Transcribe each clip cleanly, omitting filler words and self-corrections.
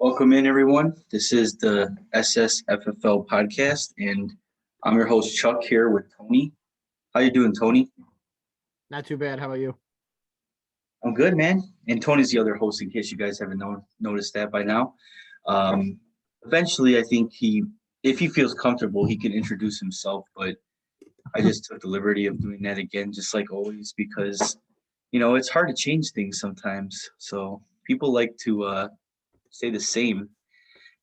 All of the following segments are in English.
Welcome in, everyone. This is the SSFFL podcast, and I'm your host, Chuck, here with Tony. How you doing, Tony? Not too bad. How about you? I'm good, man. And Tony's the other host, in case you guys haven't noticed that by now. Eventually, I think if he feels comfortable, he can introduce himself, but I just took the liberty of doing that again, just like always, because, it's hard to change things sometimes. So people like to stay the same,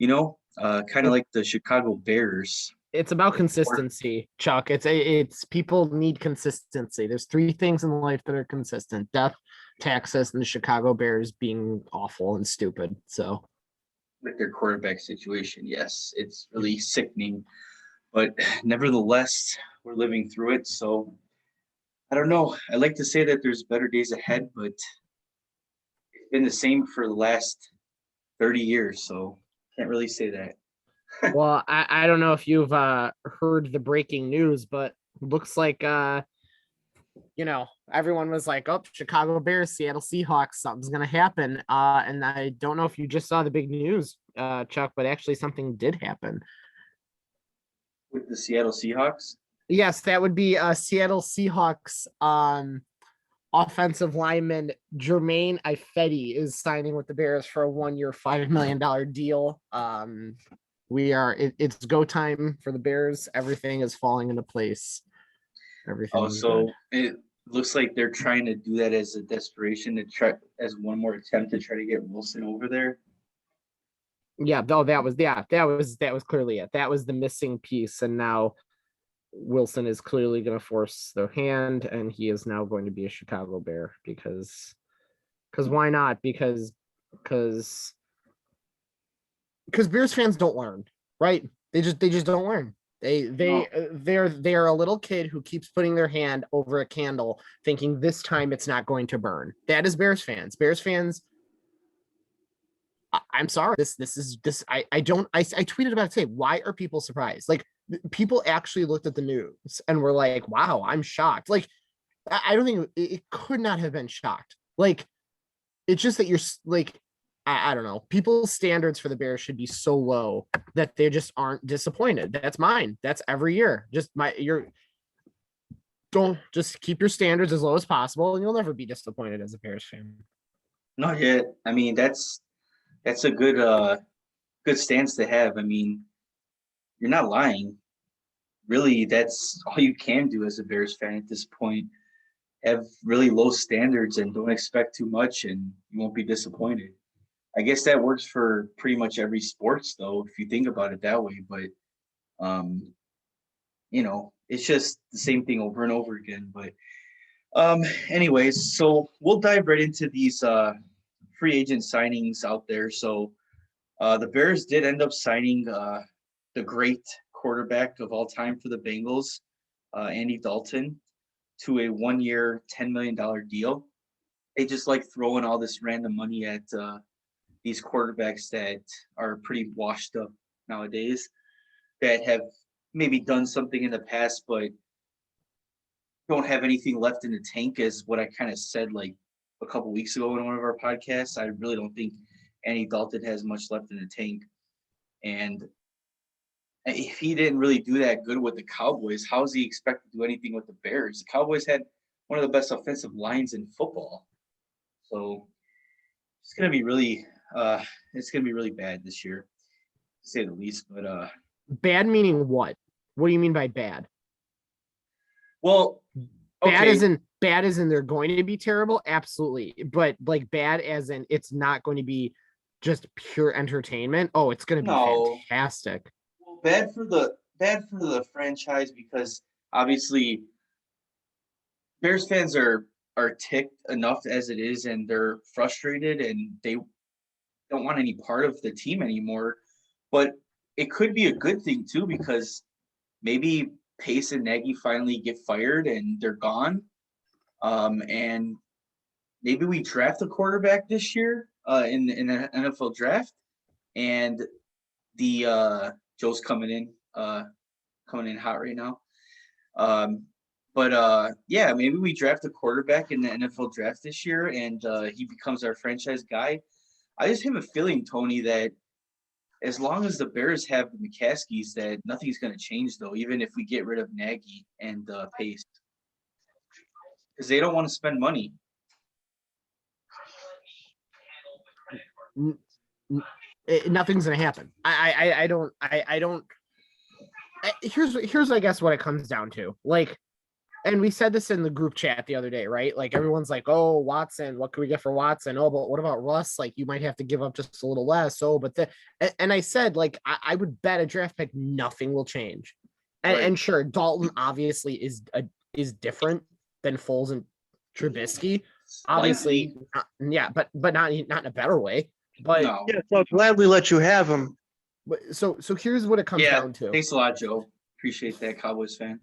kind of like the Chicago Bears. It's about consistency, Chuck. It's people need consistency. There's three things in life that are consistent: death, taxes, and the Chicago Bears being awful and stupid. So With their quarterback situation, yes, it's really sickening, but nevertheless, we're living through it. So I don't know. I like to say that there's better days ahead, but it's been the same for the last 30 years, so can't really say that. well, I don't know if you've heard the breaking news, but looks like everyone was like, oh, Chicago Bears, Seattle Seahawks, something's gonna happen. And I don't know if you just saw the big news, Chuck, but actually something did happen. With the Seattle Seahawks? Yes, that would be Seattle Seahawks offensive lineman Jermaine Ifedi is signing with the Bears for a 1-year, $5 million deal. It's go time for the Bears. Everything is falling into place. Everything. So it looks like they're trying to do that as a desperation to try as one more attempt to try to get Wilson over there. Yeah, though that was clearly it. That was the missing piece, and now Wilson is clearly going to force their hand, and he is now going to be a Chicago Bear because why not? Because Bears fans don't learn, right? They just don't learn. They're a little kid who keeps putting their hand over a candle, thinking this time it's not going to burn. That is Bears fans. Bears fans. I'm sorry. I tweeted about it today. Why are people surprised? Like, people actually looked at the news and were like, wow, I'm shocked. Like, I don't think it could not have been shocked. Like, it's just that you're like, I don't know. People's standards for the Bears should be so low that they just aren't disappointed. That's mine. That's every year. Don't just keep your standards as low as possible, and you'll never be disappointed as a Bears fan. Not yet. I mean, that's a good stance to have. I mean, you're not lying. Really, that's all you can do as a Bears fan at this point. Have really low standards and don't expect too much, and you won't be disappointed. I guess that works for pretty much every sports, though, if you think about it that way. But, it's just the same thing over and over again. But anyways, so we'll dive right into these free agent signings out there. So the Bears did end up signing the great quarterback of all time for the Bengals, Andy Dalton, to a 1-year, $10 million deal. They just like throwing all this random money at these quarterbacks that are pretty washed up nowadays, that have maybe done something in the past, but don't have anything left in the tank, is what I kind of said like a couple weeks ago in one of our podcasts. I really don't think Andy Dalton has much left in the tank. And if he didn't really do that good with the Cowboys, how does he expect to do anything with the Bears? The Cowboys had one of the best offensive lines in football. So it's going to be really bad this year, to say the least. But bad meaning what? What do you mean by bad? Well, okay. Bad as in they're going to be terrible, absolutely. But like bad as in it's not going to be just pure entertainment. Oh, it's going to be fantastic. Well, bad for the franchise, because obviously Bears fans are ticked enough as it is, and they're frustrated, and they don't want any part of the team anymore. But it could be a good thing too, because maybe Pace and Nagy finally get fired and they're gone. And maybe we draft a quarterback this year in an NFL draft, and the Joe's coming in hot right now. But maybe we draft a quarterback in the NFL draft this year, and he becomes our franchise guy. I just have a feeling, Tony, that as long as the Bears have the McCaskies, that nothing's going to change, though, even if we get rid of Nagy and Pace. Because they don't want to spend money. Nothing's going to happen. I don't. Here's I guess what it comes down to. Like, and we said this in the group chat the other day, right? Like everyone's like, oh, Watson, what can we get for Watson? Oh, but what about Russ? Like you might have to give up just a little less. Oh, but and I said, like, I would bet a draft pick, nothing will change. And sure, Dalton obviously is different than Foles and Trubisky. Obviously, but not in a better way. But yeah, so I'll gladly let you have him. But so here's what it comes down to. Thanks a lot, Joe. Appreciate that, Cowboys fan.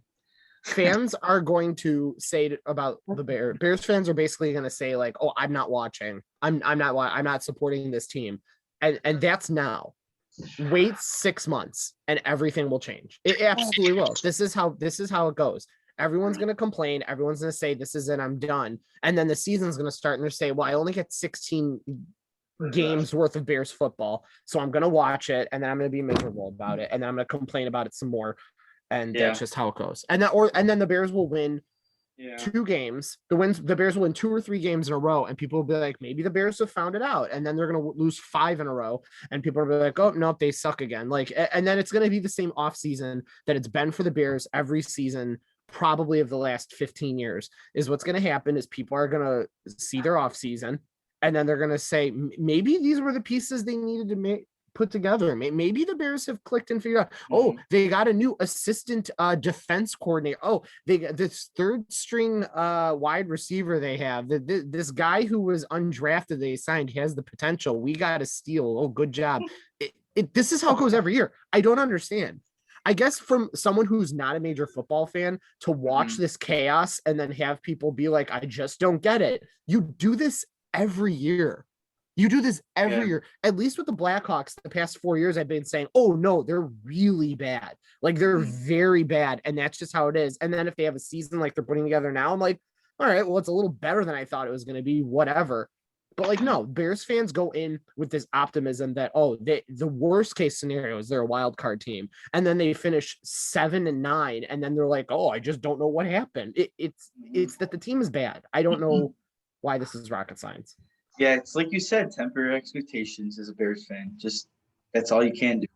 Fans are going to say about the Bears fans are basically going to say like, oh, I'm not watching. I'm not supporting this team. And that's now. Wait 6 months and everything will change. It absolutely will. This is how it goes. Everyone's going to complain. Everyone's going to say, this is it, I'm done. And then the season's going to start and they're saying, well, I only get 16 games worth of Bears football. So I'm going to watch it and then I'm going to be miserable about it. And then I'm going to complain about it some more. And that's just how it goes. And then the Bears will win 2 games. The Bears will win 2 or 3 games in a row. And people will be like, maybe the Bears have found it out. And then they're going to lose 5 in a row. And people will be like, oh, nope, they suck again. Like, and then it's going to be the same offseason that it's been for the Bears every season, probably of the last 15 years. Is what's going to happen is people are going to see their offseason. And then they're going to say, maybe these were the pieces they needed to put together. Maybe the Bears have clicked and figured out, oh, they got a new assistant defense coordinator. Oh, they got this 3rd string wide receiver they have. This guy who was undrafted they signed has the potential. We got to steal. Oh, good job. This is how it goes every year. I don't understand. I guess from someone who's not a major football fan to watch this chaos and then have people be like, I just don't get it. You do this every year. You do this every year. At least with the Blackhawks, the past 4 years, I've been saying, oh, no, they're really bad. Like, they're very bad. And that's just how it is. And then if they have a season like they're putting together now, I'm like, all right, well, it's a little better than I thought it was going to be, whatever. But, like, no, Bears fans go in with this optimism that, oh, the worst case scenario is they're a wild card team. And then they finish 7-9. And then they're like, oh, I just don't know what happened. It's that the team is bad. I don't know why this is rocket science. Yeah, it's like you said, temper expectations as a Bears fan. Just that's all you can do.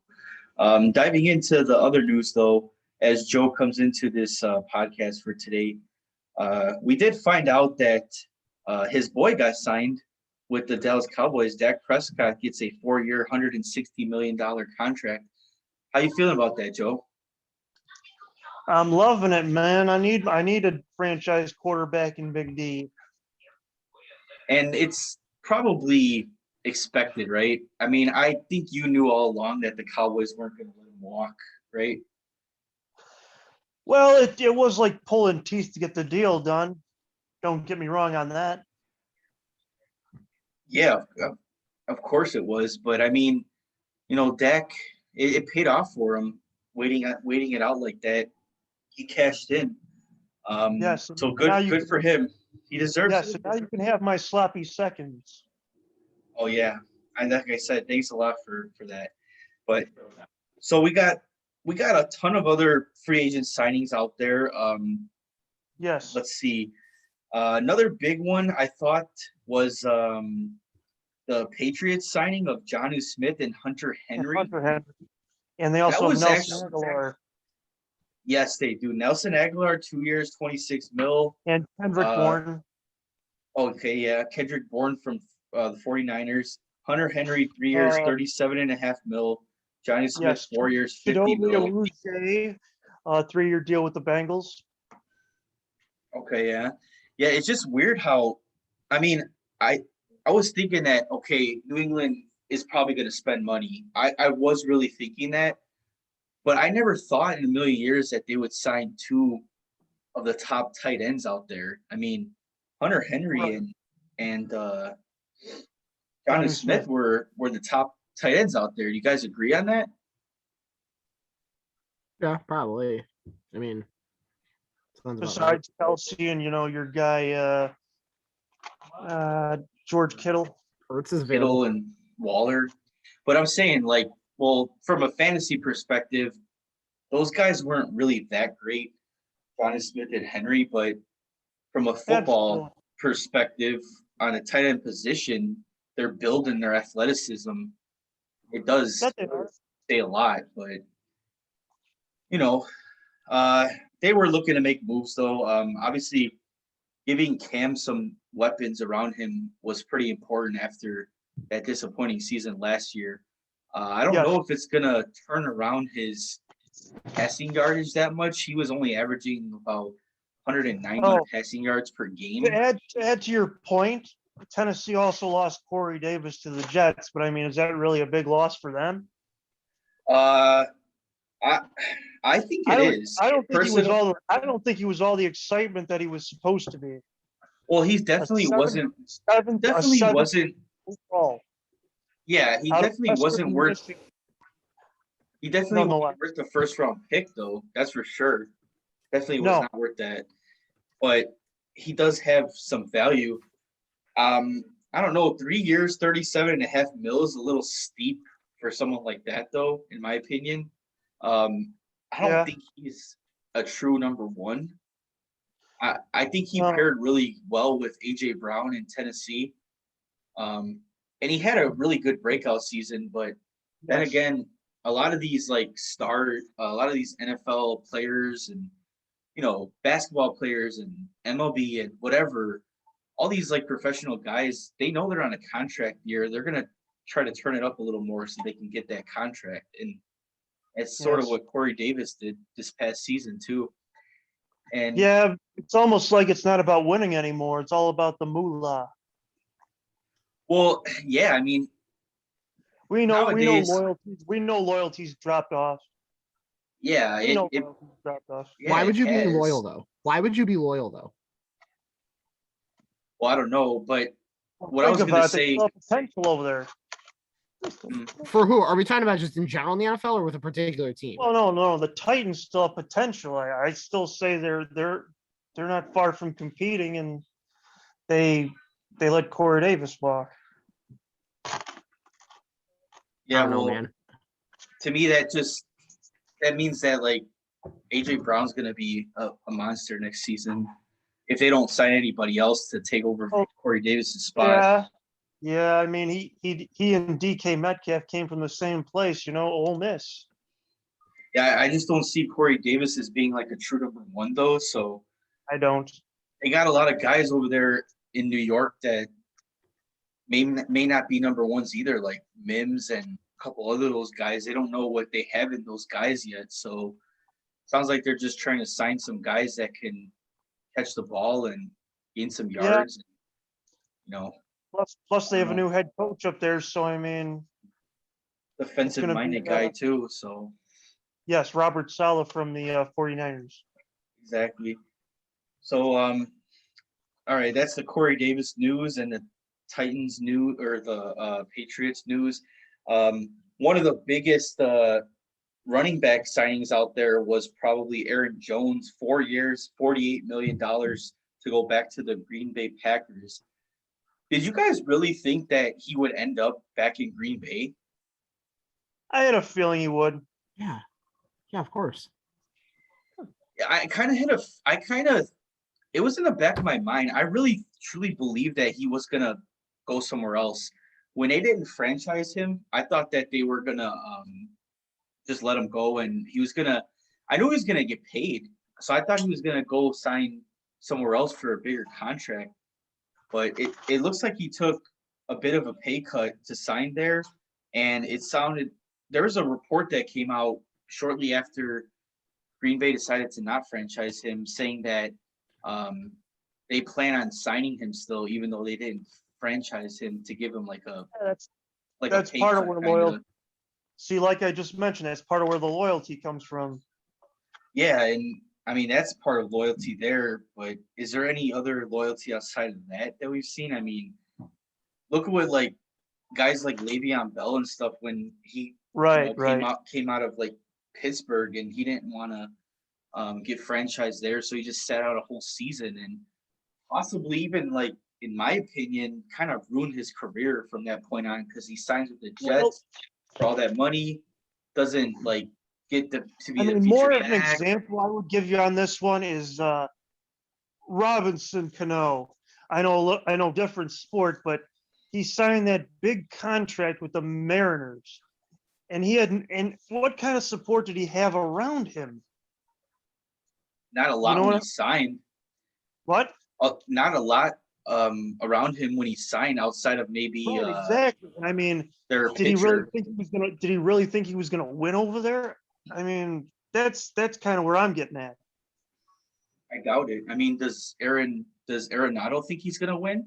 Diving into the other news, though, as Joe comes into this podcast for today, we did find out that his boy got signed with the Dallas Cowboys. Dak Prescott gets a 4-year, $160 million contract. How you feeling about that, Joe? I'm loving it, man. I need a franchise quarterback in Big D. And it's probably expected, right? I mean, I think you knew all along that the Cowboys weren't going to let him walk, right? Well, it was like pulling teeth to get the deal done. Don't get me wrong on that. Yeah, of course it was. But I mean, you know, Dak, it paid off for him waiting it out like that. He cashed in. Yes. So good for him. He deserves it. Yes, now you can have my sloppy seconds. Oh yeah, and like I said, thanks a lot for that. But so we got a ton of other free agent signings out there. Yes. Let's see. Another big one I thought was the Patriots signing of Jonnu Smith and Hunter Henry. And they also have Nelson Aguilar. Yes, they do. Nelson Aguilar, 2 years, $26 million. And Kendrick Bourne. Okay, yeah. Kendrick Bourne from the 49ers. Hunter Henry, 3 years, $37.5 million. Jonnu Smith, 4 years, $50 million. 3-year deal with the Bengals. Okay, yeah. Yeah, it's just weird how, I mean, I was thinking that, okay, New England is probably going to spend money. I was really thinking that. But I never thought in a million years that they would sign 2 of the top tight ends out there. I mean, Hunter Henry and Jonnu Smith were the top tight ends out there. Do you guys agree on that? Yeah, probably. I mean, besides Kelsey and your guy George Kittle. Kittle and Waller. But I'm saying, like, well, from a fantasy perspective, those guys weren't really that great, Jonnu Smith and Henry, but from a football Absolutely. perspective, on a tight end position, they're building their athleticism. It does That they are. say a lot, but you know, they were looking to make moves though. Obviously, giving Cam some weapons around him was pretty important after that disappointing season last year. I don't Yes. know if it's gonna turn around his passing yardage that much. He was only averaging about 190 Oh. passing yards per game. To add to your point, Tennessee also lost Corey Davis to the Jets, but I mean, is that really a big loss for them? I think it is. I don't think he was Personal- all. I don't think he was all the excitement that he was supposed to be. Well, he definitely wasn't. Definitely wasn't. Overall. Yeah, he Out of definitely Western wasn't worth. Michigan. He definitely Nonetheless. wasn't worth the first round pick, though. That's for sure. Definitely was No. not worth that. But he does have some value. I don't know. 3 years, 37.5 mil is a little steep for someone like that, though, in my opinion. I don't Yeah. think he's a true number one. I think he No. paired really well with AJ Brown in Tennessee. And he had a really good breakout season, but then Yes. again, a lot of these a lot of these NFL players and basketball players and MLB and whatever, all these like professional guys, they know they're on a contract year. They're gonna try to turn it up a little more so they can get that contract. And it's sort of Yes. what Corey Davis did this past season too. And Yeah, it's almost like it's not about winning anymore. It's all about the moolah. well, yeah, I mean, We know nowadays- loyalties. We know loyalties dropped off. yeah, We know it loyalties dropped off. yeah, Why would it you be has. loyal though? Why would you be loyal though? Well, I don't know, but what I was Think gonna about it, say- there's still potential over there. For who? Are we talking about just in general in the NFL or with a particular team? Well, no. The Titans still have potential. I still say they're not far from competing, and they let Corey Davis walk. yeah, I don't know, well, man. to me that means that like AJ Brown's gonna be a monster next season if they don't sign anybody else to take over Oh. Corey Davis's spot. Yeah. I mean, he and DK Metcalf came from the same place, Ole Miss. Yeah, I just don't see Corey Davis as being like a true number one though. So I don't. they got a lot of guys over there in New York that may not be number ones either, like Mims and a couple other those guys. They don't know what they have in those guys yet. So sounds like they're just trying to sign some guys that can catch the ball and gain some yards. Yeah. Plus they have a know. new head coach up there, so I mean, Defensive minded be, guy too. So yes, Robert Saleh from the 49ers. exactly. So all right, that's the Corey Davis news and the Titans news or the Patriots news. One of the biggest running back signings out there was probably Aaron Jones, 4 years, $48 million to go back to the Green Bay Packers. Did you guys really think that he would end up back in Green Bay? I had a feeling he would. Yeah. Yeah, of course. It was in the back of my mind. I really truly believed that he was gonna go somewhere else. When they didn't franchise him, I thought that they were gonna just let him go, and I knew he was gonna get paid, so I thought he was gonna go sign somewhere else for a bigger contract. But it looks like he took a bit of a pay cut to sign there, and there was a report that came out shortly after Green Bay decided to not franchise him, saying that they plan on signing him still, even though they didn't franchise him, to give him like a That's pay part of cut where kinda. loyalty. See, like I just mentioned, that's part of where the loyalty comes from. Yeah, and I mean that's part of loyalty there. But is there any other loyalty outside of that we've seen? I mean, look at what like guys like Le'Veon Bell and stuff when he Right. came out of like Pittsburgh and he didn't want to get franchised there, so he just sat out a whole season and possibly even like in my opinion kind of ruined his career from that point on because he signs with the Jets. for all that money, doesn't like get to be I the mean, more featured of an act. example I would give you on this one is Robinson Cano. I know different sport, but he signed that big contract with the Mariners. And and what kind of support did he have around him? Not a lot know when what he signed. What? Not a lot around him when he signed, outside of maybe Right, exactly. I mean, their did he really pitcher. think he was gonna? Did he really think he was gonna win over there? I mean, that's kind of where I'm getting at. I doubt it. I mean, does Arenado think he's gonna win?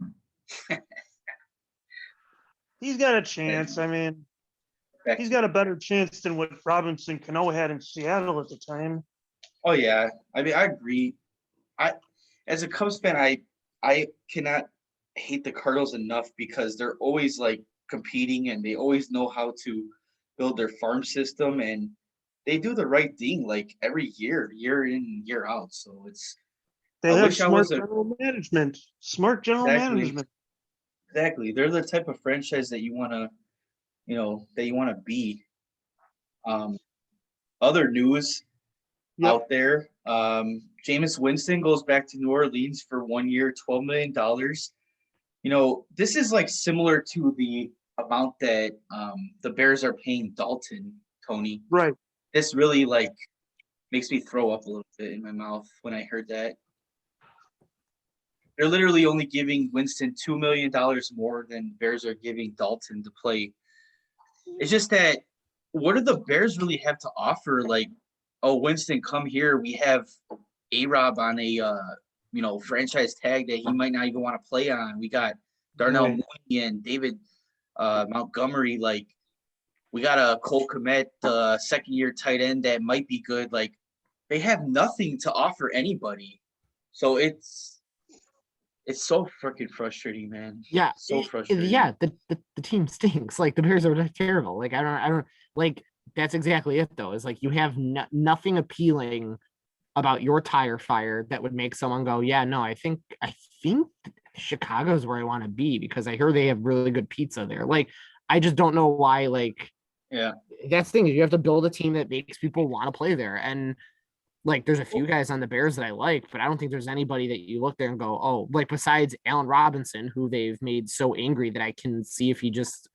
He's got a chance. I mean, he's got a better chance than what Robinson Cano had in Seattle at the time. Oh yeah, I mean, I agree. As a Cubs fan, I cannot hate the Cardinals enough because they're always like competing and they always know how to build their farm system, and they do the right thing like every year, year in, year out. So They I have wish I smart was a general management. Smart general exactly management. exactly. They're the type of franchise that you want to, be. Um, Other news Yep. out there. Jameis Winston goes back to New Orleans for 1 year, $12 million. This is like similar to the amount that the Bears are paying Dalton, Tony. Right. This really like makes me throw up a little bit in my mouth when I heard that. They're literally only giving Winston $2 million more than Bears are giving Dalton to play. It's just that, what do the Bears really have to offer? Like, oh, Winston, come here. We have A-Rob on a franchise tag that he might not even want to play on. We got Darnell Right. Mooney and David Montgomery. Like, we got a Cole Kmet, second-year tight end that might be good. Like, they have nothing to offer anybody. So it's so freaking frustrating, man. Yeah, So frustrating. Yeah, the team stinks. Like the Bears are terrible. Like I don't like. That's exactly it though. Is like you have nothing appealing about your tire fire that would make someone go, yeah, no, I think Chicago's where I want to be because I hear they have really good pizza there. Like I just don't know why. Like Yeah, that's the thing is you have to build a team that makes people want to play there. And like there's a few guys on the Bears that I like, but I don't think there's anybody that you look there and go, oh, like besides Allen Robinson, who they've made so angry that I can see if he just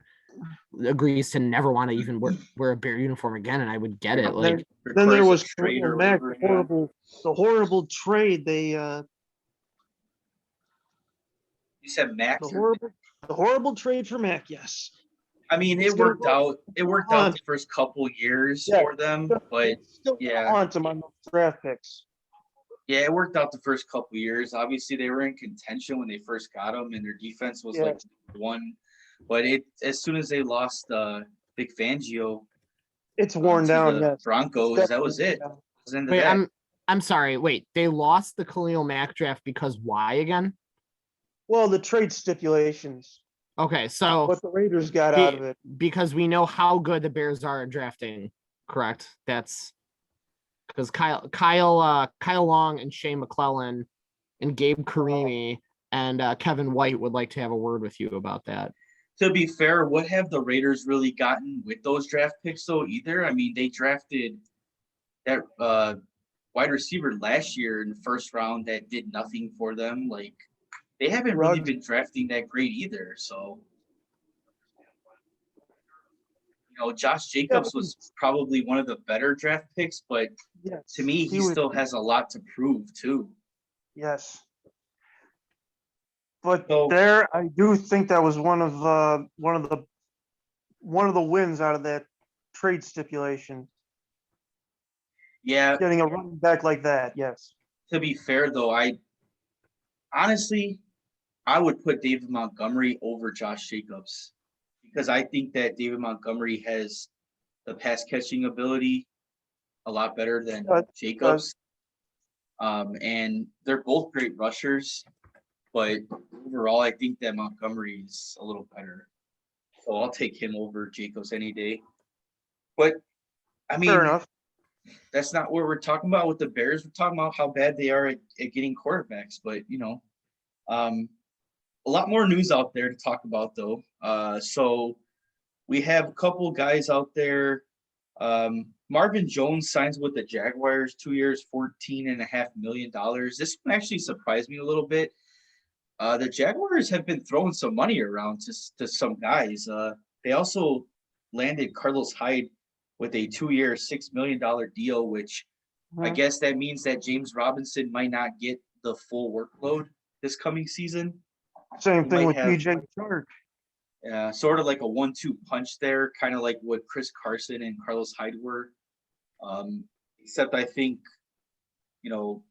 agrees to never want to even wear a Bear uniform again, and I would get it. Like Then there was trade or Mac, whatever. the horrible trade they You said Max. the horrible trade for Mac. Yes. I mean, it worked out. It worked out the first couple years for them, but yeah, haunt them on the draft picks. Yeah, it worked out the first couple years. Obviously, they were in contention when they first got them, and their defense was like one. But as soon as they lost Vic Fangio, it's worn down. The Yes. Broncos, that was it. Wait, I'm sorry. Wait, they lost the Khalil Mack draft because why again? Well, the trade stipulations. Okay, so what the Raiders got out of it. Because we know how good the Bears are at drafting, correct? That's because Kyle Long and Shea McClellan and Gabe Carimi and Kevin White would like to have a word with you about that. To be fair, what have the Raiders really gotten with those draft picks though either? I mean, they drafted that wide receiver last year in the first round that did nothing for them. Like, they haven't really been drafting that great either. So, Josh Jacobs was probably one of the better draft picks, but to me, he still has a lot to prove too. Yes. But there, I do think that was one of the wins out of that trade stipulation. Yeah, getting a running back like that. Yes. To be fair, though, I would put David Montgomery over Josh Jacobs because I think that David Montgomery has the pass catching ability a lot better than Jacobs. And they're both great rushers, but overall, I think that Montgomery is a little better. So I'll take him over Jacobs any day. But I mean, fair enough. That's not what we're talking about with the Bears. We're talking about how bad they are at getting quarterbacks. But a lot more news out there to talk about, though. So we have a couple guys out there. Marvin Jones signs with the Jaguars, 2 years, $14.5 million. This one actually surprised me a little bit. The Jaguars have been throwing some money around to some guys. They also landed Carlos Hyde with a 2-year, $6 million deal, which I guess that means that James Robinson might not get the full workload this coming season. Same thing with have- DJ Chark. Sort of like a 1-2 punch there, kind of like what Chris Carson and Carlos Hyde were. Except I think,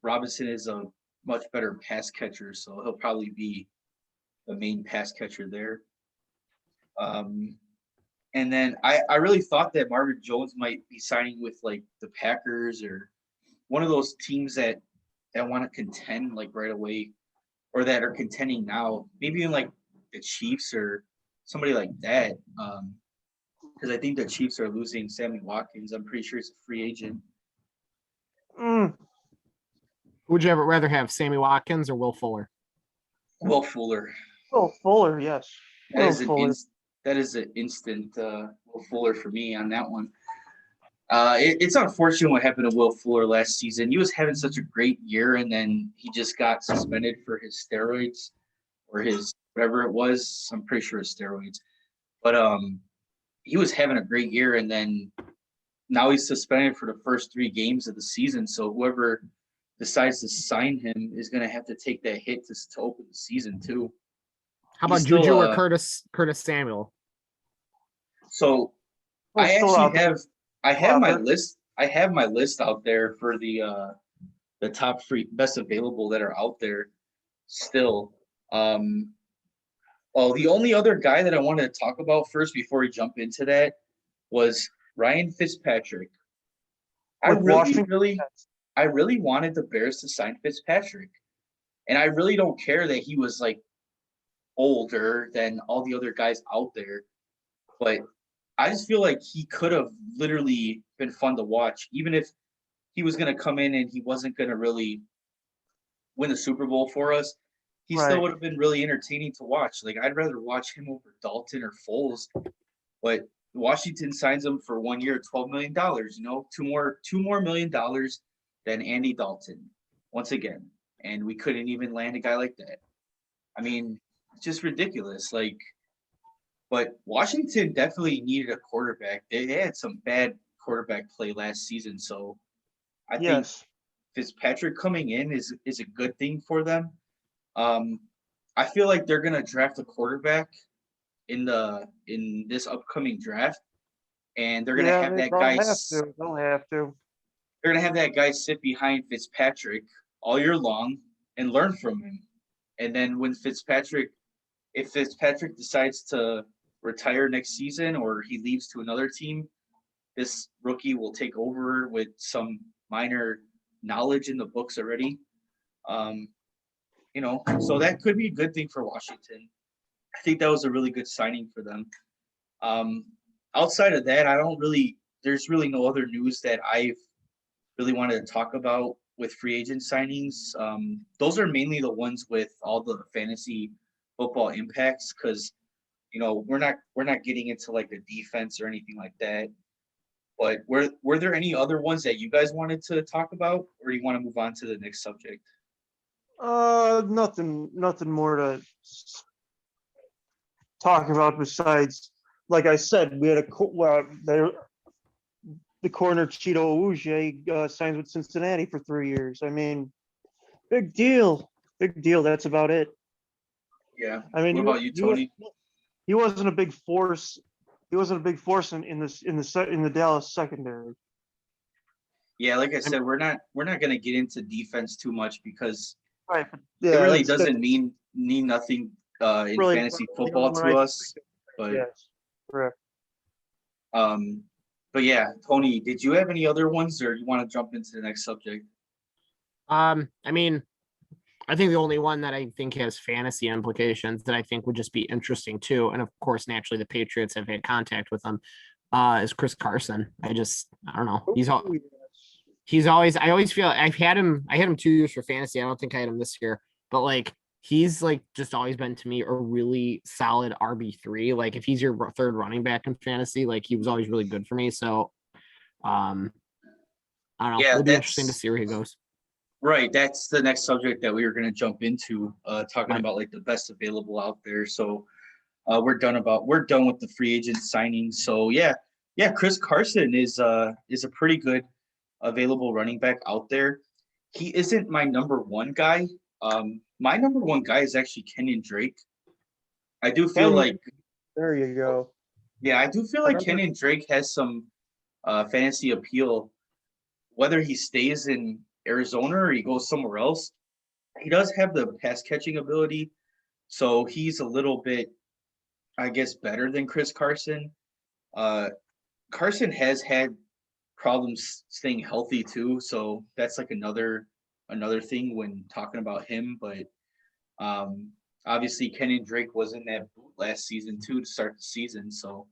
Robinson is a much better pass catcher, so he'll probably be the main pass catcher there. And then I really thought that Marvin Jones might be signing with like the Packers or one of those teams that want to contend like right away, or that are contending now, maybe in like the Chiefs or somebody like that. Because I think the Chiefs are losing Sammy Watkins. I'm pretty sure he's a free agent. Would you ever rather have Sammy Watkins or Will Fuller? Will Fuller. Will Fuller, yes. That is an instant Will Fuller for me on that one. It's unfortunate what happened to Will Fuller last season. He was having such a great year, and then he just got suspended for his steroids or his whatever it was. I'm pretty sure it's steroids. But he was having a great year, and then now he's suspended for the first 3 games of the season. So whoever decides to sign him is going to have to take that hit to open the season too. How about Juju or Curtis Samuel? So I have my list. I have my list out there for the top 3 best available that are out there still. Well, the only other guy that I wanted to talk about first before we jump into that was Ryan Fitzpatrick. I really wanted the Bears to sign Fitzpatrick. And I really don't care that he was like older than all the other guys out there. But I just feel like he could have literally been fun to watch, even if he was going to come in and he wasn't going to really win the Super Bowl for us. He still would have been really entertaining to watch. Like, I'd rather watch him over Dalton or Foles. But Washington signs him for 1 year, $12 million. $2 more million than Andy Dalton once again. And we couldn't even land a guy like that. I mean, it's just ridiculous. But Washington definitely needed a quarterback. They had some bad quarterback play last season. So I think Fitzpatrick coming in is a good thing for them. I feel like they're gonna draft a quarterback in this upcoming draft, and they're gonna have that guy. They'll have to. They're gonna have that guy sit behind Fitzpatrick all year long and learn from him. And then when if Fitzpatrick decides to retire next season or he leaves to another team, this rookie will take over with some minor knowledge in the books already. So that could be a good thing for Washington. I think that was a really good signing for them. Outside of that, there's really no other news that I've really wanted to talk about with free agent signings. Those are mainly the ones with all the fantasy football impacts, because we're not getting into like the defense or anything like that. But were there any other ones that you guys wanted to talk about, or do you want to move on to the next subject? Nothing more to talk about besides, like I said, we had the corner Cheeto Uche signs with Cincinnati for 3 years. I mean, big deal. That's about it. Yeah. I mean, what about you, Tony? He wasn't a big force. He wasn't a big force in the Dallas secondary. Yeah, like I said, we're not going to get into defense too much because it really doesn't mean nothing in really, fantasy football to us. But yes, correct. But yeah, Tony, did you have any other ones, or you want to jump into the next subject? I mean, I think the only one that I think has fantasy implications that I think would just be interesting too, and of course, naturally, the Patriots have had contact with him, is Chris Carson. I don't know. I always feel I've had him 2 years for fantasy. I don't think I had him this year, but like he's like just always been to me a really solid RB3. Like if he's your third running back in fantasy, like he was always really good for me. So I don't know. Yeah, It'll be interesting to that's see where he goes. right. That's the next subject that we were going to jump into, talking Right. about like the best available out there. So we're done with the free agent signings. So yeah, Chris Carson is a pretty good available running back out there. He isn't my number one guy. My number one guy is actually Kenyon Drake. I do feel Kenyon. like There you go. I do feel like Kenyon Drake has some fantasy appeal, whether he stays in Arizona or he goes somewhere else. He does have the pass catching ability, so he's a little bit, I guess, better than Chris Carson. Carson has had problems staying healthy too, so that's like another thing when talking about him. But obviously, Kenyon Drake was in that boot last season too to start the season, so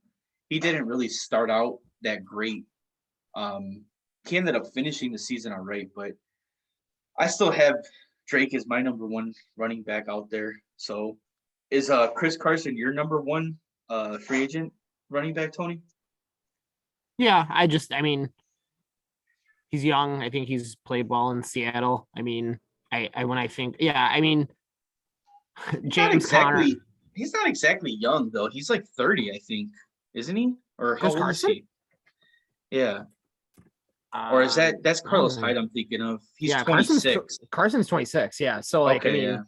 he didn't really start out that great. He ended up finishing the season all right, but I still have Drake as my number one running back out there. So is Chris Carson your number one free agent running back, Tony? Yeah, I mean, he's young. I think he's played well in Seattle. I mean, when I think, yeah, I mean, He's not James Conner, exactly he's not exactly young though. He's like 30, I think, isn't he? Or how Chris old is Carson? he? Yeah. Or is that's I don't Carlos know. Hyde I'm thinking of? He's Yeah, 26. Carson's 26. Yeah, so like, I Okay, mean, yeah.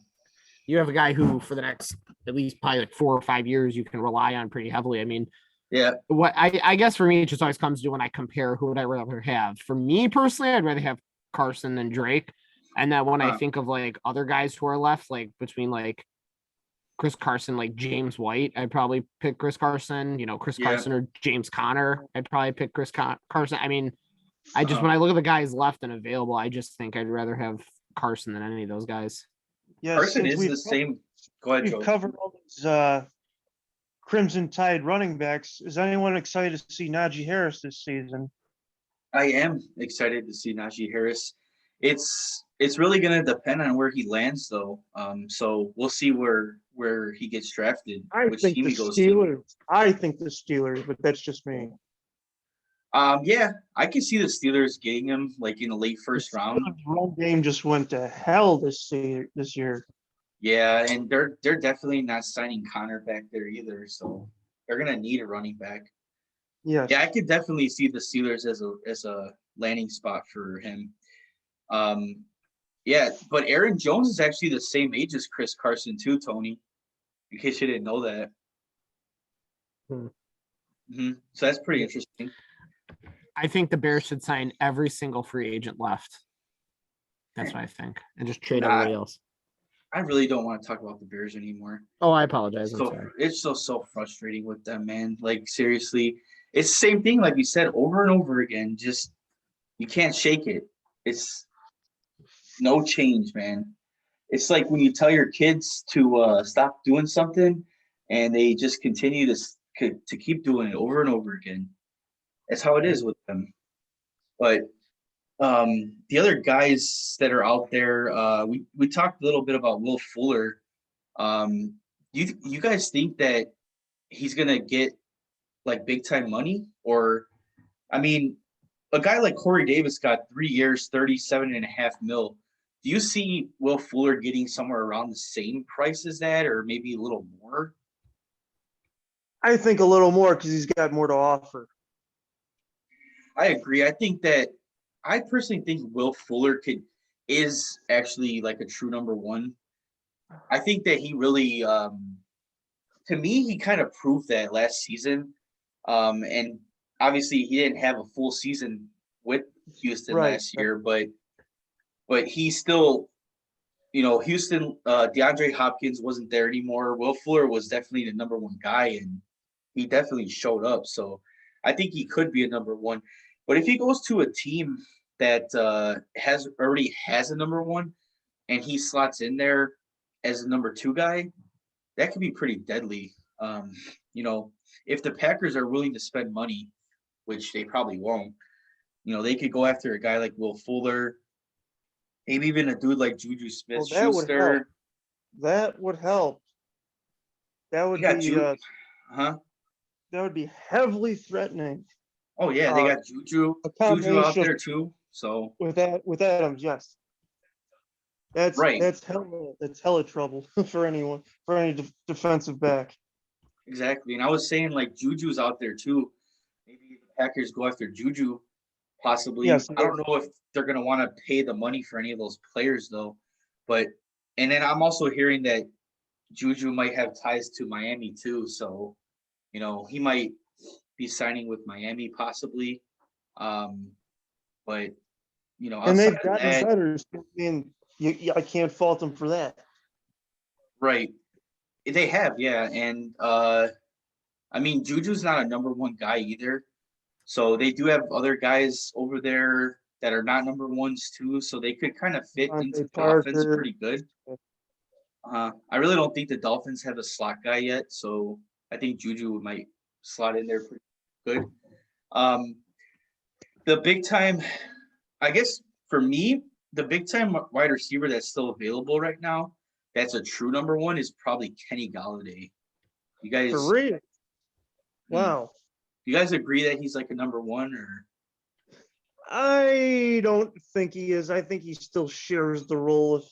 you have a guy who for the next at least probably like 4 or 5 years you can rely on pretty heavily. I mean, Yeah. what I guess for me it just always comes to when I compare who would I rather have. For me personally, I'd rather have Carson than Drake. And then when I think of like other guys who are left, like between like Chris Carson, like James White, I'd probably pick Chris Carson. You know, Chris Yeah. Carson or James Conner, I'd probably pick Carson. I mean, I just Uh-huh. when I look at the guys left and available, I just think I'd rather have Carson than any of those guys. Yeah, Carson since is the same. Go ahead, we've Joe. covered all these Crimson Tide running backs. Is anyone excited to see Najee Harris this season? I am excited to see Najee Harris. It's really gonna depend on where he lands though. So we'll see where he gets drafted, which team he goes to. I think the Steelers, but that's just me. Yeah, I can see the Steelers getting him like in the late first round. The run game just went to hell this year. Yeah, and they're definitely not signing Connor back there either, so they're gonna need a running back. Yes. Yeah, I could definitely see the Steelers as a landing spot for him. Yeah, but Aaron Jones is actually the same age as Chris Carson too, Tony. In case you didn't know that. So that's pretty interesting. I think the Bears should sign every single free agent left. That's what I think, and just trade everybody else. I really don't want to talk about the Bears anymore. Oh, I apologize. So it's so frustrating with them, man. Like seriously, it's the same thing, like you said, over and over again. Just you can't shake it. It's no change, man. It's like when you tell your kids to stop doing something, and they just continue to keep doing it over and over again. That's how it is with them. But the other guys that are out there, we talked a little bit about Will Fuller. You guys think that he's gonna get like big time money? Or I mean, a guy like Corey Davis got 3 years, 37.5 mil. Do you see Will Fuller getting somewhere around the same price as that, or maybe a little more? I think a little more because he's got more to offer. I agree. I personally think Will Fuller is actually like a true number one. I think that he really, to me, he kind of proved that last season. And obviously, he didn't have a full season with Houston last year, but he still, Houston, DeAndre Hopkins wasn't there anymore. Will Fuller was definitely the number one guy, and he definitely showed up. So I think he could be a number one. But if he goes to a team that already has a number one, and he slots in there as a number two guy, that could be pretty deadly. If the Packers are willing to spend money, which they probably won't, they could go after a guy like Will Fuller, maybe even a dude like Juju Smith-Schuster. That would help. That would They got be huh? that would be heavily threatening. Oh yeah, they got Juju A out combination there too. So with Adams, yes. right, That's hella trouble for anyone, for any defensive back. exactly. And I was saying like Juju's out there too. Maybe the Packers go after Juju, possibly. Yes, I don't know if they're gonna want to pay the money for any of those players though. But and then I'm also hearing that Juju might have ties to Miami too. So, he might be signing with Miami possibly. But and outside they've of gotten that, better. So, I mean, I can't fault them for that. right. They have, yeah. And I mean Juju's not a number one guy either. So they do have other guys over there that are not number ones too. So they could kind of fit into Devontae the offense Parker. pretty good. I really don't think the Dolphins have a slot guy yet, so I think Juju might slot in there pretty good. The big time, I guess for me, the big time wide receiver that's still available right now, that's a true number one, is probably Kenny Galladay. You guys, For real. Wow. you guys agree that he's like a number one, or? I don't think he is. I think he still shares the role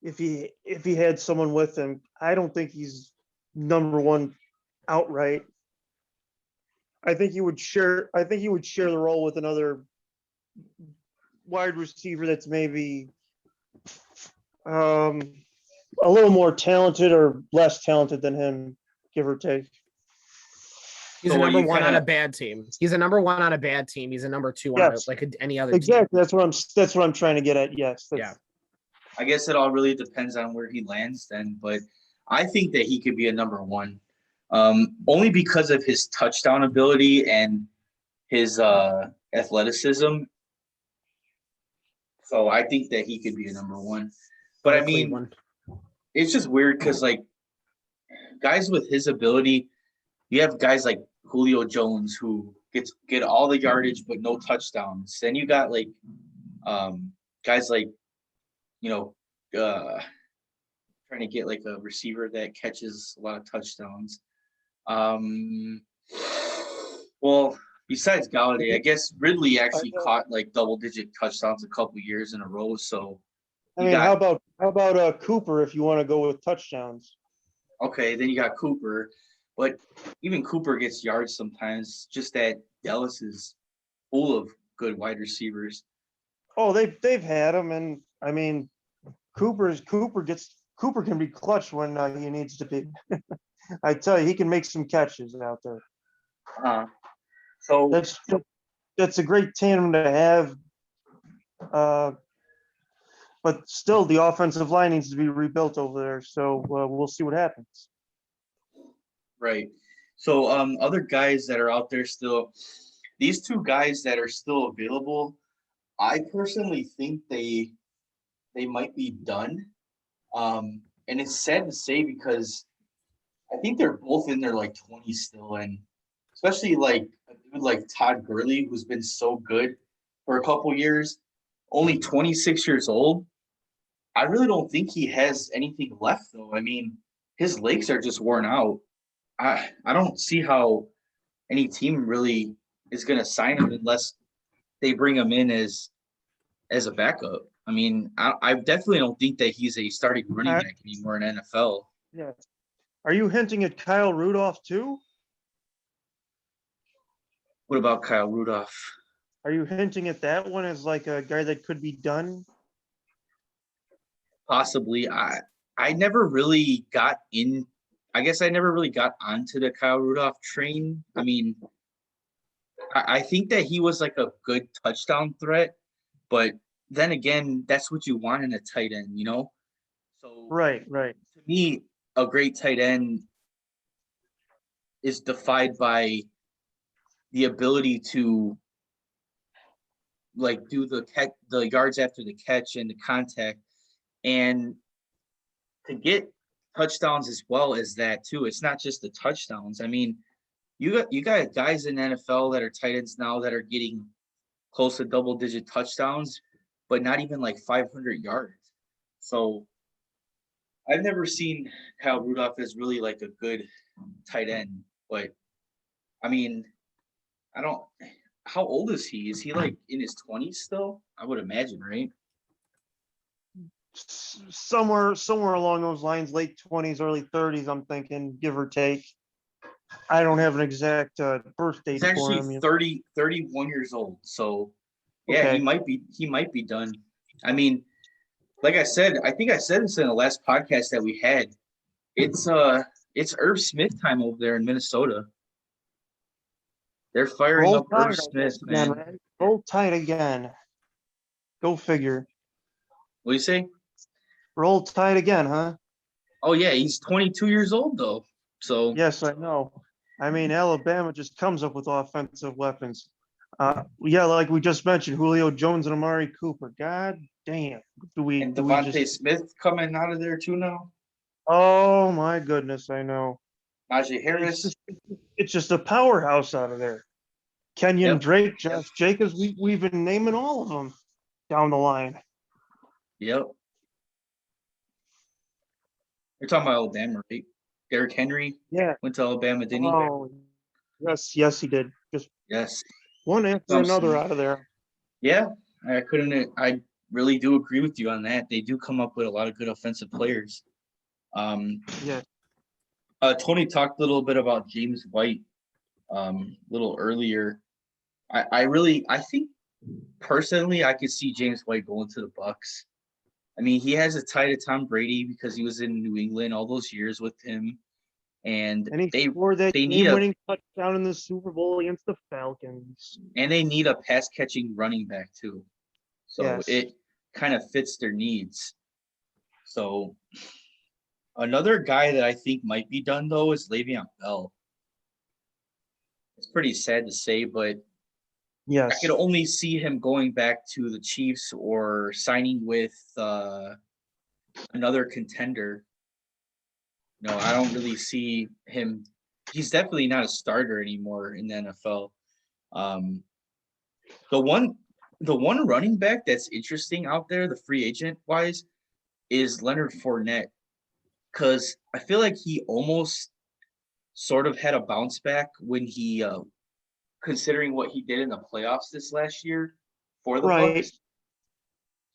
if he had someone with him. I don't think he's number one outright. I think he would share the role with another wide receiver that's maybe a little more talented or less talented than him, give or take. He's So a are number you one on kinda- a bad team. He's a number one on a bad team. He's a number two on Yes. any other team. Exactly. That's what I'm trying to get at. Yes. Yeah. I guess it all really depends on where he lands then, but I think that he could be a number one. Only because of his touchdown ability and his athleticism. So I think that he could be a number one. But I mean, Cleveland. it's just weird because like guys with his ability, you have guys like Julio Jones who get all the yardage but no touchdowns. Then you got like guys like trying to get like a receiver that catches a lot of touchdowns. Well, besides Galladay, I guess Ridley actually caught like double-digit touchdowns a couple years in a row. So, I mean, how about Cooper if you want to go with touchdowns? Okay, then you got Cooper, but even Cooper gets yards sometimes. Just that Dallas is full of good wide receivers. Oh, they've had him, and I mean, Cooper can be clutch when he needs to be. I tell you, he can make some catches out there. So that's a great tandem to have. But still, the offensive line needs to be rebuilt over there. So we'll see what happens. right. So other guys that are out there still, these two guys that are still available, I personally think they might be done. And it's sad to say because I think they're both in their like 20s still, and especially like a dude like Todd Gurley, who's been so good for a couple years, only 26 years old. I really don't think he has anything left though. I mean, his legs are just worn out. I don't see how any team really is going to sign him unless they bring him in as a backup. I mean, I definitely don't think that he's a starting running back anymore in NFL. Yeah. Are you hinting at Kyle Rudolph too? What about Kyle Rudolph? Are you hinting at that one as like a guy that could be done? Possibly. I never really got in. I guess I never really got onto the Kyle Rudolph train. I mean, I think that he was like a good touchdown threat, but then again, that's what you want in a tight end, you know? So Right. to me, a great tight end is defined by the ability to like do the yards after the catch and the contact, and to get touchdowns as well as that too. It's not just the touchdowns. I mean, you got guys in NFL that are tight ends now that are getting close to double-digit touchdowns, but not even like 500 yards. So I've never seen Kyle Rudolph as really like a good tight end, but I mean, I don't. How old is he? Is he like in his 20s still? I would imagine, right? Somewhere along those lines, late 20s, early 30s, I'm thinking, give or take. I don't have an exact birth date He's for actually him. 31 years old. So yeah, Okay. he might be done. I mean, like I said, I think I said this in the last podcast that we had. It's Irv Smith time over there in Minnesota. They're firing Roll up Irv Tide, I Smith, guess, again, man. right? Roll Tide again. Go figure. What do you say? Roll Tide again, huh? Oh yeah, he's 22 years old though. So Yes, I know. I mean, Alabama just comes up with offensive weapons. Yeah, like we just mentioned, Julio Jones and Amari Cooper. God damn. and Do we Devontae just Smith coming out of there too now. Oh my goodness, I know. Najee It's Harris. just it's just a powerhouse out of there. Kenyon Yep. Drake, Josh Jacobs, we've been naming all of them down the line. Yep. You're talking about Alabama, right? Derrick Henry Yeah. went to Alabama, didn't he? Oh, yes, he did. Just Yes. one after another out of there. Yeah, I really do agree with you on that. They do come up with a lot of good offensive players. Yeah. Tony talked a little bit about James White a little earlier. I think personally I could see James White going to the Bucks. I mean, he has a tie to Tom Brady because he was in New England all those years with him, and And he scored that they need game-winning touchdown in the Super Bowl against the Falcons. they need a pass catching running back too. So Yes. it kind of fits their needs. So another guy that I think might be done though is Le'Veon Bell. It's pretty sad to say, but I Yes. could only see him going back to the Chiefs or signing with another contender. No, I don't really see him. He's definitely not a starter anymore in the NFL. The one running back that's interesting out there, the free agent wise, is Leonard Fournette, because I feel like he almost sort of had a bounce back when he, considering what he did in the playoffs this last year for the Right. Bucks.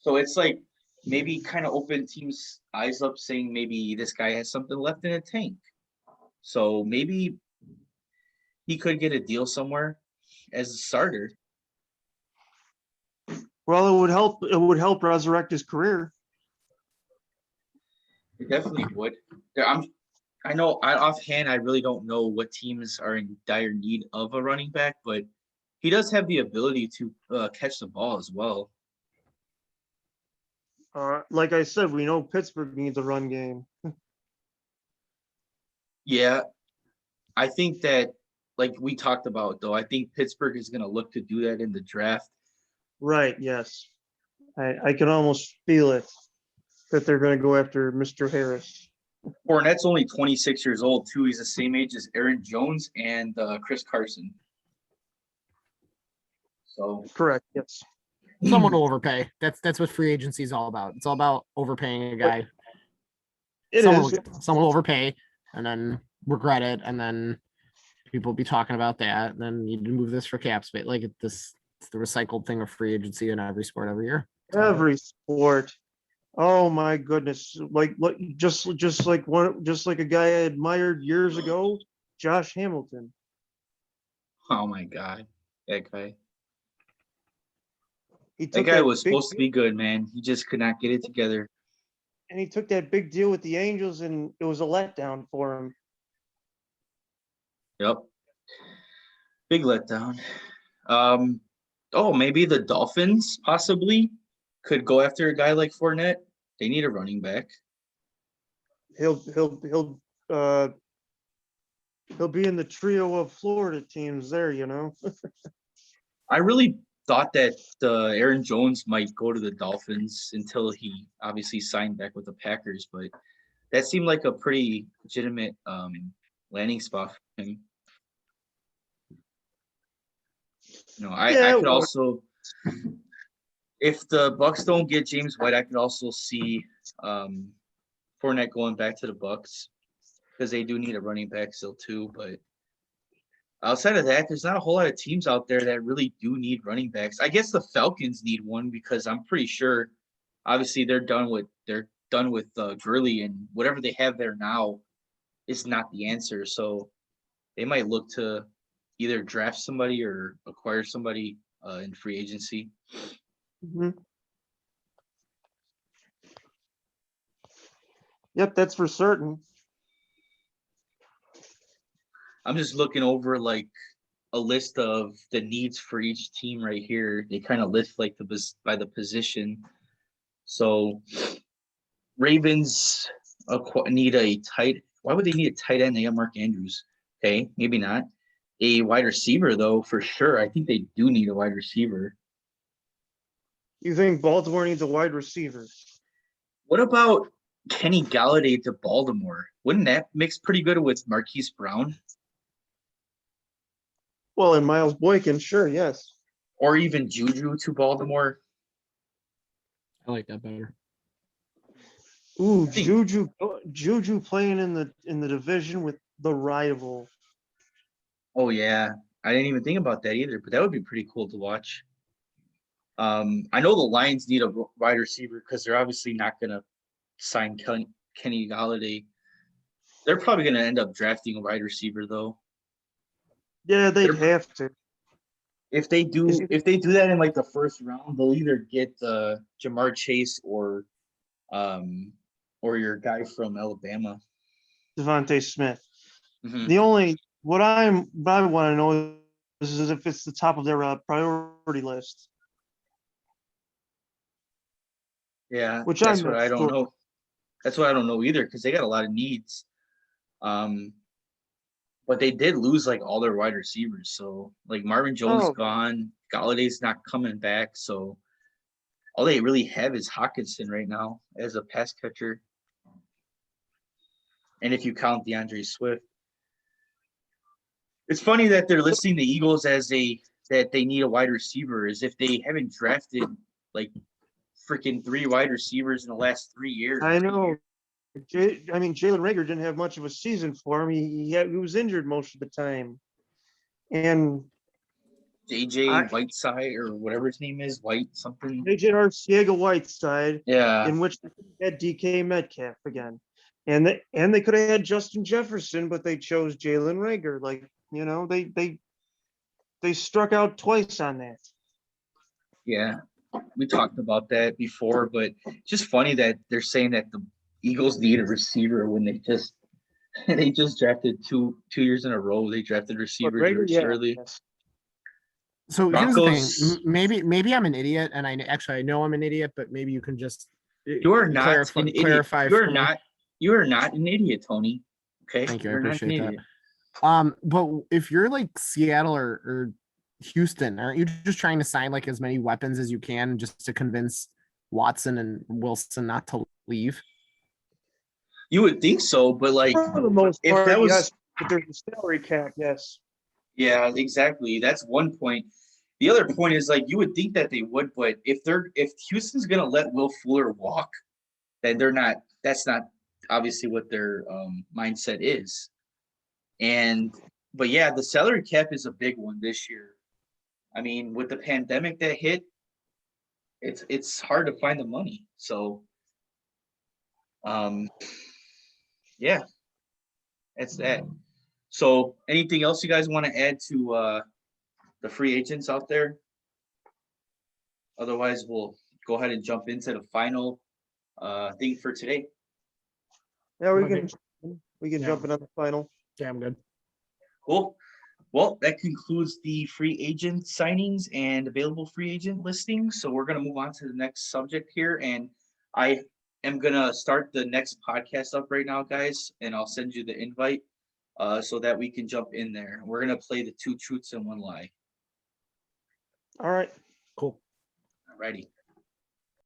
So it's like maybe kind of open teams' eyes up, saying maybe this guy has something left in the tank. So maybe he could get a deal somewhere as a starter. Well, it would help resurrect his career. It definitely would. I know offhand, I really don't know what teams are in dire need of a running back, but he does have the ability to catch the ball as well. Like I said, we know Pittsburgh needs a run game. Yeah, I think that, like we talked about, though, I think Pittsburgh is going to look to do that in the draft. Right, yes. I can almost feel it that they're going to go after Mr. Harris. Fournette's only 26 years old, too. He's the same age as Aaron Jones and Chris Carson. So Correct, yes. Someone will overpay. That's what free agency is all about. It's all about overpaying a guy. Someone will overpay and then regret it, and then people will be talking about that. And then you move this for cap space. Like it's the recycled thing of free agency in every sport every year. Every sport. Oh my goodness! Just like a guy I admired years ago, Josh Hamilton. oh my God, that guy. That guy was supposed to be good, man. He just could not get it together. And he took that big deal with the Angels, and it was a letdown for him. Yep. Big letdown. Maybe the Dolphins possibly could go after a guy like Fournette. They need a running back. He'll be in the trio of Florida teams there, you know. I really thought that Aaron Jones might go to the Dolphins until he obviously signed back with the Packers, but that seemed like a pretty legitimate landing spot for him. I could also, if the Bucks don't get James White, I could also see Fournette going back to the Bucks because they do need a running back still too. But outside of that, there's not a whole lot of teams out there that really do need running backs. I guess the Falcons need one because I'm pretty sure, obviously, they're done with Gurley, and whatever they have there now is not the answer. So they might look to either draft somebody or acquire somebody in free agency. Mhm. Yep, that's for certain. I'm just looking over like a list of the needs for each team right here. They kind of list like by the position. So Ravens need a tight. Why would they need a tight end? They got Mark Andrews. Okay, maybe not. A wide receiver though, for sure. I think they do need a wide receiver. You think Baltimore needs a wide receiver? What about Kenny Galladay to Baltimore? Wouldn't that mix pretty good with Marquise Brown? Well, and Miles Boykin, sure, yes. Or even Juju to Baltimore? I like that better. Ooh, Juju playing in the division with the rival. Oh yeah, I didn't even think about that either, but that would be pretty cool to watch. I know the Lions need a wide receiver because they're obviously not going to sign Kenny Galladay. They're probably going to end up drafting a wide receiver though. Yeah, they'd have to. If they do that in like the first round, they'll either get Jamar Chase or your guy from Alabama, Devontae Smith. Mm-hmm. What I want to know is if it's the top of their priority list. Yeah, Which that's I'm what not I don't sure. know. That's what I don't know either because they got a lot of needs. But they did lose like all their wide receivers. So like Marvin Jones gone, Galladay's not coming back. So all they really have is Hawkinson right now as a pass catcher. And if you count DeAndre Swift. It's funny that they're listing the Eagles as that they need a wide receiver, as if they haven't drafted like freaking 3 wide receivers in the last 3 years. I know. Jalen Reagor didn't have much of a season for him. He was injured most of the time. And JJ Whiteside or whatever his name is, White something. JJ Arcega-Whiteside. Yeah. In which they had DK Metcalf again. And they could have had Justin Jefferson, but they chose Jalen Reagor. Like, they struck out twice on that. Yeah. We talked about that before, but it's just funny that they're saying that the Eagles need a receiver when they just drafted two years in a row. They drafted receivers early. Yes. So here's the thing. Maybe I'm an idiot, and I know I'm an idiot, but maybe you can just clarify for me. You are not an idiot, Tony. Okay. Thank you. I appreciate that. But if you're like Seattle or Houston, aren't you just trying to sign like as many weapons as you can just to convince Watson and Wilson not to leave? You would think so, but like for the most if part, that was yes, but there's a salary cap, yes. Yeah, exactly. That's one point. The other point is like you would think that they would, but if Houston's gonna let Will Fuller walk, then that's not obviously what their mindset is. But yeah, the salary cap is a big one this year. I mean, with the pandemic that hit, it's hard to find the money. So yeah, that's that. So anything else you guys want to add to the free agents out there? Otherwise, we'll go ahead and jump into the final thing for today. Yeah, we can jump in on the final. Yeah, I'm good. Cool. Well, that concludes the free agent signings and available free agent listings. So we're going to move on to the next subject here. And I am going to start the next podcast up right now, guys. And I'll send you the invite so that we can jump in there. We're going to play the 2 truths and 1 lie. All right. Cool. Alrighty.